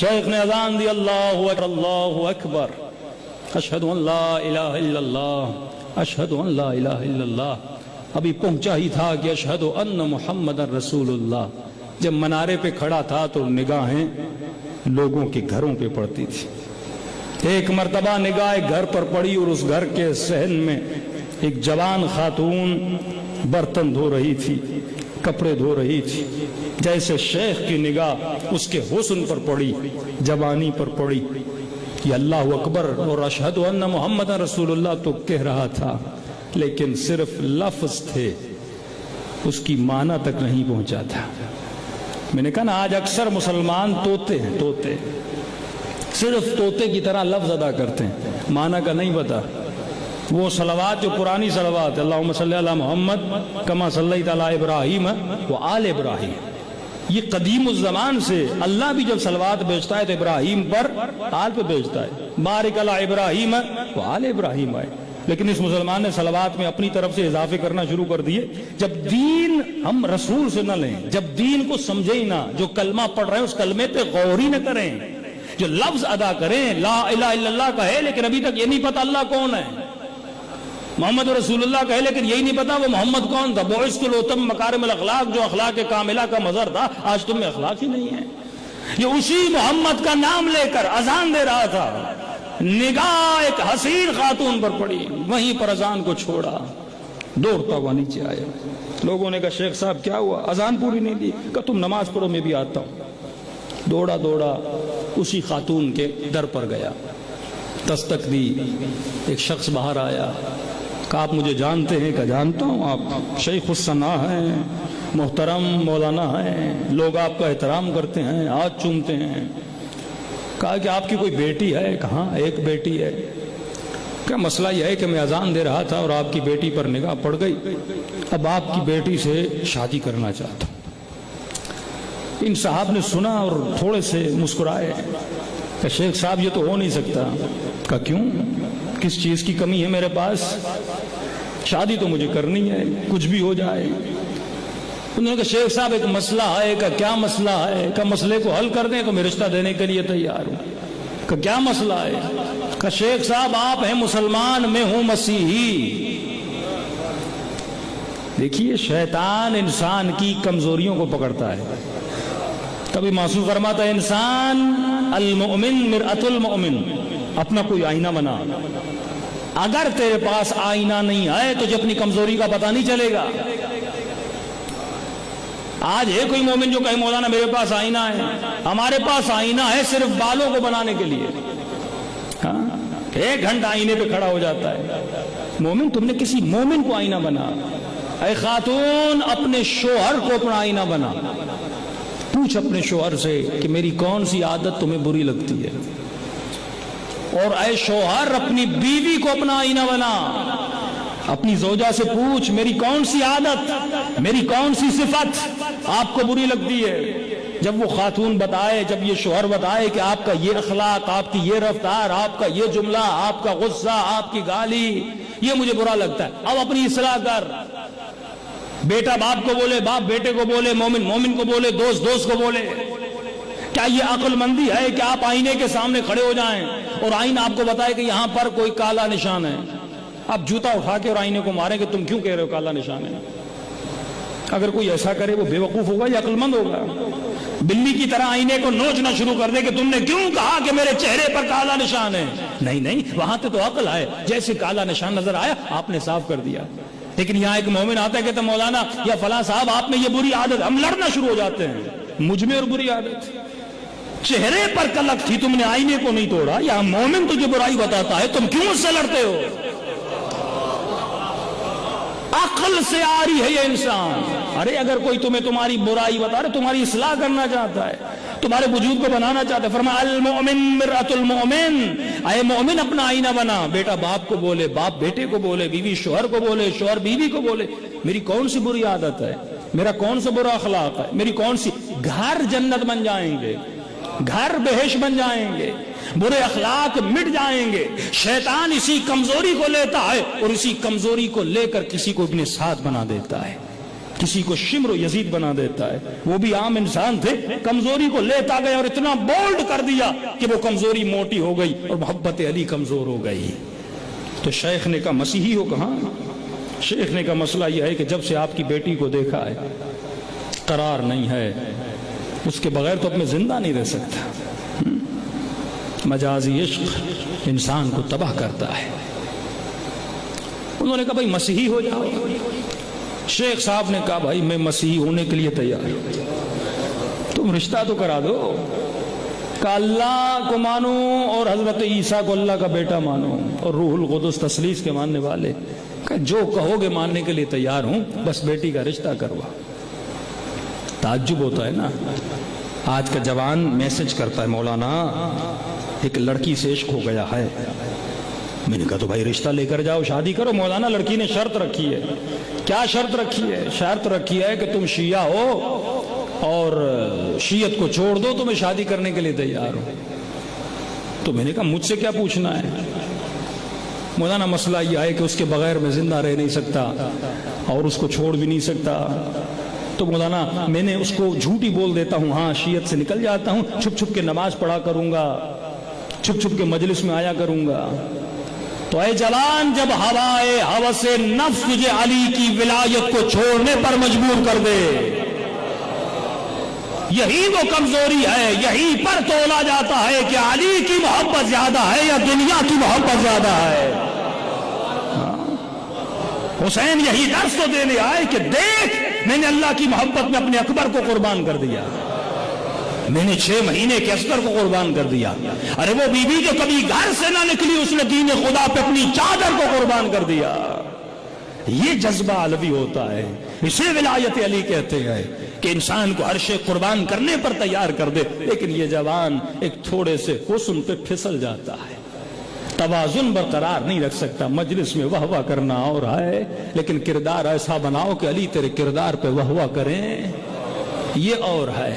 شیخ نے اذان دی اللہ اکبر اللہ اکبر، اشہد ان لا الہ الا اللہ، اشہد ان لا الہ الا اللہ۔ ابھی پہنچا ہی تھا کہ اشہد ان محمد رسول اللہ۔ جب منارے پہ کھڑا تھا تو نگاہیں لوگوں کے گھروں پہ پڑتی تھی۔ ایک مرتبہ نگاہ گھر پر پڑی اور اس گھر کے صحن میں ایک جوان خاتون برتن دھو رہی تھی، کپڑے دھو رہی تھی۔ جیسے شیخ کی نگاہ اس کے حسن پر پڑی، جوانی پر پڑی، یہ اللہ اکبر اور اشہد ان محمد رسول اللہ تو کہہ رہا تھا، لیکن صرف لفظ تھے، اس کی معنی تک نہیں پہنچا تھا۔ میں نے کہا نا آج اکثر مسلمان طوطے ہیں، طوطے صرف طوطے کی طرح لفظ ادا کرتے ہیں، معنی کا نہیں پتا۔ وہ صلوات جو پرانی صلوات، اللہم صلی علی محمد کما صلیت علی ابراہیم و آل ابراہیم، یہ قدیم الزمان سے اللہ بھی جب صلوات بھیجتا ہے تو ابراہیم پر آل پہ بھیجتا ہے، بارک علی ابراہیم و آل ابراہیم آئے۔ لیکن اس مسلمان نے صلوات میں اپنی طرف سے اضافے کرنا شروع کر دیے۔ جب دین ہم رسول سے نہ لیں، جب دین کو سمجھے ہی نہ، جو کلمہ پڑھ رہے ہیں اس کلمے پہ غور ہی نہ کریں، جو لفظ ادا کریں لا الہ الا اللہ کا ہے لیکن ابھی تک یہ نہیں پتا اللہ کون ہے، محمد رسول اللہ کا ہے لیکن یہی نہیں پتا وہ محمد کون تھا، بعثت لأتم مکارم الاخلاق، جو اخلاق کاملہ کا مظہر تھا، آج تم میں اخلاق ہی نہیں ہے۔ یہ اسی محمد کا نام لے کر اذان دے رہا تھا، نگاہ ایک حسین خاتون پر پڑی، وہیں پر اذان کو چھوڑا، دوڑتا ہوا نیچے آیا۔ لوگوں نے کہا شیخ صاحب کیا ہوا؟ اذان پوری نہیں دی؟ کہا تم نماز پڑھو میں بھی آتا ہوں۔ دوڑا دوڑا اسی خاتون کے در پر گیا، دستک دی، ایک شخص باہر آیا، کہا آپ مجھے جانتے ہیں؟ کہا جانتا ہوں، آپ شیخ الثنا ہیں، محترم مولانا ہیں، لوگ آپ کا احترام کرتے ہیں، ہاتھ چومتے ہیں۔ کہا کہ آپ کی کوئی بیٹی ہے؟ کہاں ایک بیٹی ہے۔ کیا مسئلہ یہ ہے کہ میں اذان دے رہا تھا اور آپ کی بیٹی پر نگاہ پڑ گئی، اب آپ کی بیٹی سے شادی کرنا چاہتا ہوں۔ ان صاحب نے سنا اور تھوڑے سے مسکرائے کہ شیخ صاحب یہ تو ہو نہیں سکتا۔ کہا کیوں؟ کس چیز کی کمی ہے میرے پاس؟ شادی تو مجھے کرنی ہے، کچھ بھی ہو جائے۔ انہوں نے کہا شیخ صاحب ایک مسئلہ ہے۔ کہا کیا مسئلہ ہے؟ کہ مسئلے کو حل کر دیں تو میں رشتہ دینے کے لیے تیار ہوں۔ کہ کیا مسئلہ ہے؟ کہ شیخ صاحب آپ ہیں مسلمان، میں ہوں مسیحی۔ دیکھیے شیطان انسان کی کمزوریوں کو پکڑتا ہے۔ کبھی محسوس فرماتا ہے انسان المؤمن مرآۃ المؤمن، اپنا کوئی آئینہ بنا۔ اگر تیرے پاس آئینہ نہیں ہے تو اپنی کمزوری کا پتہ نہیں چلے گا۔ آج ہے کوئی مومن جو کہے مولانا میرے پاس آئینہ ہے؟ ہمارے پاس آئینہ ہے صرف بالوں کو بنانے کے لیے، ہاں 1 گھنٹہ آئینے پہ کھڑا ہو جاتا ہے۔ مومن تم نے کسی مومن کو آئینہ بنا۔ اے خاتون اپنے شوہر کو اپنا آئینہ بنا، پوچھ اپنے شوہر سے کہ میری کون سی عادت تمہیں بری لگتی ہے، اور اے شوہر اپنی بیوی کو اپنا آئینہ بنا، اپنی زوجہ سے پوچھ میری کون سی عادت، میری کون سی صفت آپ کو بری لگتی ہے۔ جب وہ خاتون بتائے، جب یہ شوہر بتائے کہ آپ کا یہ اخلاق، آپ کی یہ رفتار، آپ کا یہ جملہ، آپ کا غصہ، آپ کی گالی، یہ مجھے برا لگتا ہے، اب اپنی اصلاح کر۔ بیٹا باپ کو بولے، باپ بیٹے کو بولے، مومن مومن کو بولے، دوست دوست کو بولے۔ کیا یہ عقل مندی ہے کہ آپ آئینے کے سامنے کھڑے ہو جائیں اور آئینہ آپ کو بتائے کہ یہاں پر کوئی کالا نشان ہے، آپ جوتا اٹھا کے اور آئینے کو ماریں کہ تم کیوں کہہ رہے ہو کالا نشان ہے؟ اگر کوئی ایسا کرے وہ بے وقوف ہوگا یا عقل مند ہوگا؟ بلی کی طرح آئینے کو نوچنا شروع کر دے کہ تم نے کیوں کہا کہ میرے چہرے پر کالا نشان ہے؟ نہیں، وہاں تو عقل ہے، جیسے کالا نشان نظر آیا آپ نے صاف کر دیا۔ لیکن یہاں ایک مومن آتا ہے کہتا مولانا یا فلاں صاحب آپ میں یہ بری عادت، ہم لڑنا شروع ہو جاتے ہیں، مجھ میں اور بری عادت، چہرے پر کلک تھی تم نے آئینے کو نہیں توڑا، یا مومن تجھے برائی بتاتا ہے تم کیوں اس سے لڑتے ہو؟ عقل سے آ رہی ہے یہ انسان۔ ارے اگر کوئی تمہیں تمہاری برائی بتا رہے، تمہاری اصلاح کرنا چاہتا ہے، تمہارے وجود کو بنانا چاہتا ہے، فرمایا المؤمن مرآۃ المؤمن، اے مومن اپنا آئینہ بنا۔ بیٹا باپ کو بولے، باپ بیٹے کو بولے، بیوی شوہر کو بولے، شوہر بیوی کو بولے، میری کون سی بری عادت ہے، میرا کون سا برا اخلاق ہے، میری کون سی، گھر جنت بن جائیں گے، گھر بہشت بن جائیں گے، برے اخلاق مٹ جائیں گے۔ شیطان اسی کمزوری کو لیتا ہے اور اسی کمزوری کو لے کر کسی کو اپنے ساتھ بنا دیتا ہے۔ کسی کو شمر و یزید بنا دیتا ہے. وہ بھی عام انسان تھے, کمزوری کو لیتا گیا اور اتنا بولڈ کر دیا کہ وہ کمزوری موٹی ہو گئی اور محبت علی کمزور ہو گئی. تو شیخ نے کہا مسیحی ہو کہاں؟ شیخ نے کہا مسئلہ یہ ہے کہ جب سے آپ کی بیٹی کو دیکھا ہے قرار نہیں ہے, اس کے بغیر تو اب میں زندہ نہیں رہ سکتا. مجازی عشق انسان کو تباہ کرتا ہے. انہوں نے کہا بھائی مسیحی ہو جاؤ. شیخ صاحب نے کہا بھائی میں مسیحی ہونے کے لیے تیار ہوں, تم رشتہ تو کرا دو. کہ اللہ کو مانو اور حضرت عیسیٰ کو اللہ کا بیٹا مانو اور روح القدس تثلیث کے ماننے والے. کہ جو کہو گے ماننے کے لیے تیار ہوں, بس بیٹی کا رشتہ کروا. تعجب ہوتا ہے نا, آج کا جوان میسج کرتا ہے مولانا ایک لڑکی سے عشق ہو گیا ہے. میں نے کہا تو بھائی رشتہ لے کر جاؤ, شادی کرو. مولانا لڑکی نے شرط رکھی ہے. کیا شرط رکھی ہے؟ شرط رکھی ہے کہ تم شیعہ ہو اور شیعت کو چھوڑ دو تو میں شادی کرنے کے لیے تیار ہوں. تو میں نے کہا مجھ سے کیا پوچھنا ہے؟ مولانا مسئلہ یہ ہے کہ اس کے بغیر میں زندہ رہ نہیں سکتا اور اس کو چھوڑ بھی نہیں سکتا. تو مولانا میں نے اس کو جھوٹی بول دیتا ہوں, ہاں شیعت سے نکل جاتا ہوں, چھپ چھپ کے نماز پڑھا کروں گا, چھپ چھپ کے مجلس میں آیا کروں گا. تو اے جوان, جب ہوائے ہوس نفس تجھے علی کی ولایت کو چھوڑنے پر مجبور کر دے, یہی وہ کمزوری ہے, یہی پر تولا جاتا ہے کہ علی کی محبت زیادہ ہے یا دنیا کی محبت زیادہ ہے. حسین یہی درس تو دینے آئے کہ دیکھ میں نے اللہ کی محبت میں اپنے اکبر کو قربان کر دیا, میں نے 6 مہینے کے اصغر کو قربان کر دیا. ارے وہ بی بی جو کبھی گھر سے نہ نکلی, اس نے دین خدا پہ اپنی چادر کو قربان کر دیا. یہ جذبہ علوی ہوتا ہے, اسے ولایت علی کہتے ہیں کہ انسان کو ہر شے قربان کرنے پر تیار کر دے. لیکن یہ جوان ایک تھوڑے سے حسن پہ پھسل جاتا ہے, توازن برقرار نہیں رکھ سکتا. مجلس میں واہ واہ کرنا اور ہے, لیکن کردار ایسا بناؤ کہ علی تیرے کردار پہ واہ واہ کریں, یہ اور ہے.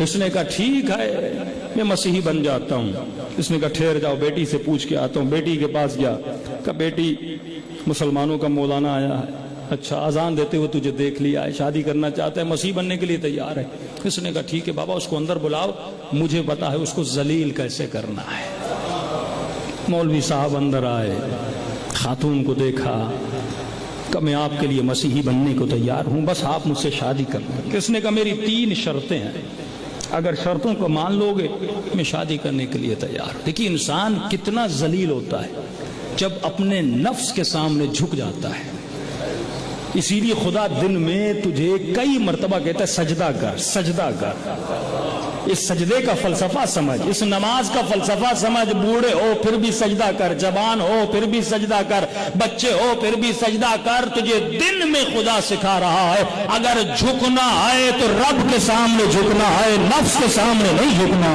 اس نے کہا ٹھیک ہے میں مسیحی بن جاتا ہوں. اس نے کہا ٹھہر جاؤ, بیٹی سے پوچھ کے آتا ہوں. بیٹی کے پاس گیا, کہا بیٹی مسلمانوں کا مولانا آیا ہے, اچھا اذان دیتے ہوئے تجھے دیکھ لیا ہے, شادی کرنا چاہتا ہے, مسیح بننے کے لیے تیار ہے. اس نے کہا ٹھیک ہے بابا اس کو اندر بلاؤ, مجھے پتا ہے اس کو ذلیل کیسے کرنا ہے. مولوی صاحب اندر آئے, خاتون کو دیکھا, کہ میں آپ کے لیے مسیحی بننے کو تیار ہوں, بس آپ مجھ سے شادی کر لیں. اس نے کہا میری 3 شرطیں ہیں, اگر شرطوں کو مان لو گے میں شادی کرنے کے لیے تیار ہوں. دیکھیے انسان کتنا ذلیل ہوتا ہے جب اپنے نفس کے سامنے جھک جاتا ہے. اسی لیے خدا دن میں تجھے کئی مرتبہ کہتا ہے سجدہ کر, سجدہ کر. اس سجدے کا فلسفہ سمجھ, اس نماز کا فلسفہ سمجھ. بوڑھے ہو پھر بھی سجدہ کر, جوان ہو پھر بھی سجدہ کر, بچے ہو پھر بھی سجدہ کر. تجھے دن میں خدا سکھا رہا ہے اگر جھکنا ہے تو رب کے سامنے جھکنا ہے, نفس کے سامنے نہیں جھکنا.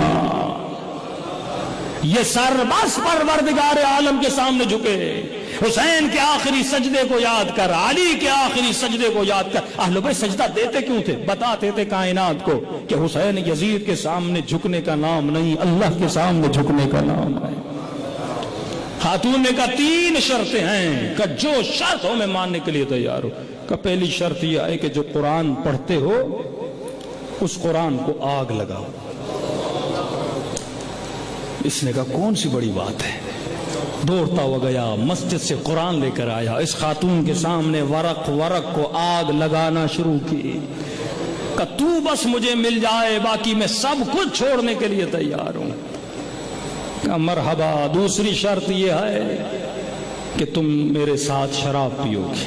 یہ سر بس پروردگار عالم کے سامنے جھکے. حسین کے آخری سجدے کو یاد کر, علی کے آخری سجدے کو یاد کر. اہل بیت سجدہ دیتے کیوں تھے؟ بتاتے تھے کائنات کو کہ حسین یزید کے سامنے جھکنے کا نام نہیں, اللہ کے سامنے جھکنے کا نام ہے. خاتون نے کہا 3 شرطیں ہیں, کہ جو شرط ہو میں ماننے کے لیے تیار ہوں. کہ پہلی شرط یہ ہے کہ جو قرآن پڑھتے ہو اس قرآن کو آگ لگاؤ. اس نے کہا کون سی بڑی بات ہے. دوڑتا ہوا گیا, مسجد سے قرآن لے کر آیا, اس خاتون کے سامنے ورق ورق کو آگ لگانا شروع کی. کہ تو بس مجھے مل جائے, باقی میں سب کچھ چھوڑنے کے لیے تیار ہوں. کہ مرحبا. دوسری شرط یہ ہے کہ تم میرے ساتھ شراب پیو گے.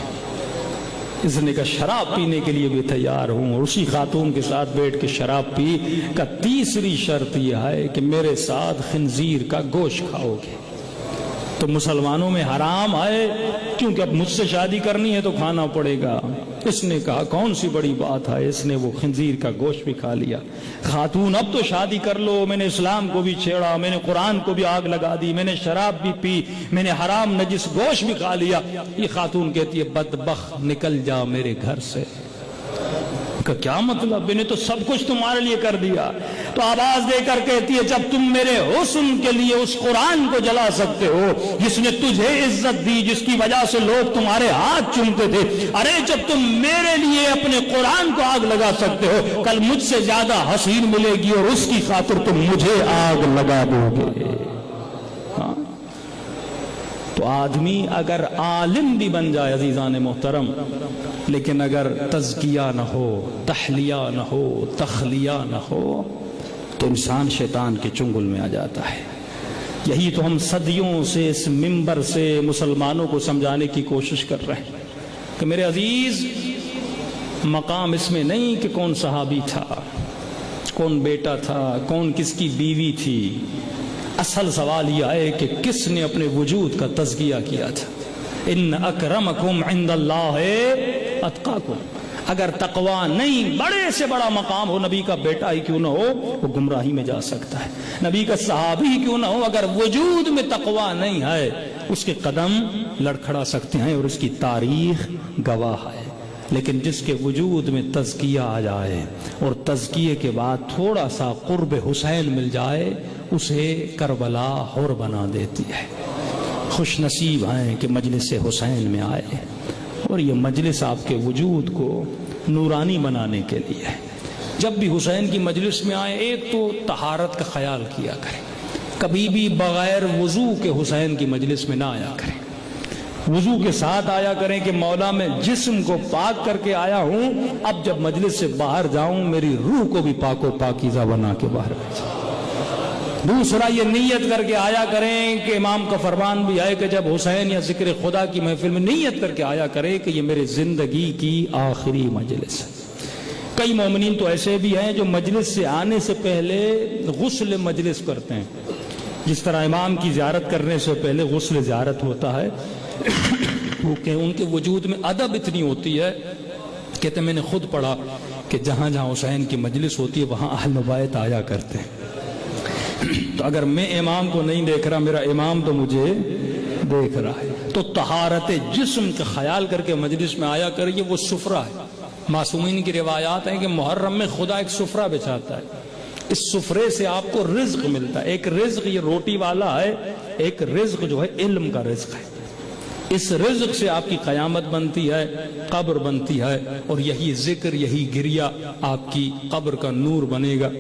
اس نے کہا شراب پینے کے لیے بھی تیار ہوں, اور اسی خاتون کے ساتھ بیٹھ کے شراب پی. کہ تیسری شرط یہ ہے کہ میرے ساتھ خنزیر کا گوشت کھاؤ گے. تو مسلمانوں میں حرام ہے, کیونکہ اب مجھ سے شادی کرنی ہے تو کھانا پڑے گا. اس نے کہا کون سی بڑی بات ہے. اس نے وہ خنزیر کا گوشت بھی کھا لیا. خاتون اب تو شادی کر لو, میں نے اسلام کو بھی چھیڑا, میں نے قرآن کو بھی آگ لگا دی, میں نے شراب بھی پی, میں نے حرام نجس گوشت بھی کھا لیا. یہ خاتون کہتی ہے بدبخت نکل جا میرے گھر سے. کہ کیا مطلب؟ میں نے تو سب کچھ تمہارے لیے کر دیا. تو آواز دے کر کہتی ہے جب تم میرے حسن کے لیے اس قرآن کو جلا سکتے ہو جس نے تجھے عزت دی، جس کی وجہ سے لوگ تمہارے ہاتھ چومتے تھے، ارے جب تم میرے لیے اپنے قرآن کو آگ لگا سکتے ہو، کل مجھ سے زیادہ حسین ملے گی اور اس کی خاطر تم مجھے آگ لگا دو گے. ہاں تو آدمی اگر عالم بھی بن جائے عزیزان محترم، لیکن اگر تزکیہ نہ ہو، تحلیہ نہ ہو، تخلیہ نہ ہو، تو انسان شیطان کے چنگل میں آ جاتا ہے. یہی تو ہم صدیوں سے اس منبر سے مسلمانوں کو سمجھانے کی کوشش کر رہے ہیں کہ میرے عزیز، مقام اس میں نہیں کہ کون صحابی تھا، کون بیٹا تھا، کون کس کی بیوی تھی. اصل سوال یہ ہے کہ کس نے اپنے وجود کا تزکیہ کیا تھا. ان اکرمکم عند اللہ اتقاکم. اگر تقوی نہیں، بڑے سے بڑا مقام ہو، نبی کا بیٹا ہی کیوں نہ ہو، وہ گمراہی میں جا سکتا ہے. نبی کا صحابی ہی کیوں نہ ہو، اگر وجود میں تقوی نہیں ہے، اس کے قدم لڑکھڑا سکتے ہیں اور اس کی تاریخ گواہ ہے. لیکن جس کے وجود میں تزکیہ آ جائے اور تزکیے کے بعد تھوڑا سا قرب حسین مل جائے، اسے کربلا حور بنا دیتی ہے. خوش نصیب ہیں کہ مجلس حسین میں آئے، اور یہ مجلس آپ کے وجود کو نورانی بنانے کے لیے ہے. جب بھی حسین کی مجلس میں آئے، ایک تو طہارت کا خیال کیا کریں. کبھی بھی بغیر وضو کے حسین کی مجلس میں نہ آیا کریں. وضو کے ساتھ آیا کریں کہ مولا میں جسم کو پاک کر کے آیا ہوں، اب جب مجلس سے باہر جاؤں میری روح کو بھی پاک و پاکیزہ بنا کے باہر بھیجیں. دوسرا یہ نیت کر کے آیا کریں کہ امام کا فرمان بھی ہے کہ جب حسین یا ذکر خدا کی محفل میں نیت کر کے آیا کریں کہ یہ میرے زندگی کی آخری مجلس ہے. کئی مومنین تو ایسے بھی ہیں جو مجلس سے آنے سے پہلے غسل مجلس کرتے ہیں. جس طرح امام کی زیارت کرنے سے پہلے غسل زیارت ہوتا ہے، کیونکہ ان کے وجود میں ادب اتنی ہوتی ہے. کہتے میں نے خود پڑھا کہ جہاں جہاں حسین کی مجلس ہوتی ہے وہاں اہل بیت آیا کرتے ہیں. تو اگر میں امام کو نہیں دیکھ رہا، میرا امام تو مجھے دیکھ رہا ہے. تو طہارت جسم کا خیال کر کے مجلس میں آیا کر. یہ وہ سفرہ ہے. معصومین کی روایات ہیں کہ محرم میں خدا ایک سفرہ بچھاتا ہے. اس سفرے سے آپ کو رزق ملتا ہے. ایک رزق یہ روٹی والا ہے، ایک رزق جو ہے علم کا رزق ہے. اس رزق سے آپ کی قیامت بنتی ہے، قبر بنتی ہے، اور یہی ذکر، یہی گریہ آپ کی قبر کا نور بنے گا.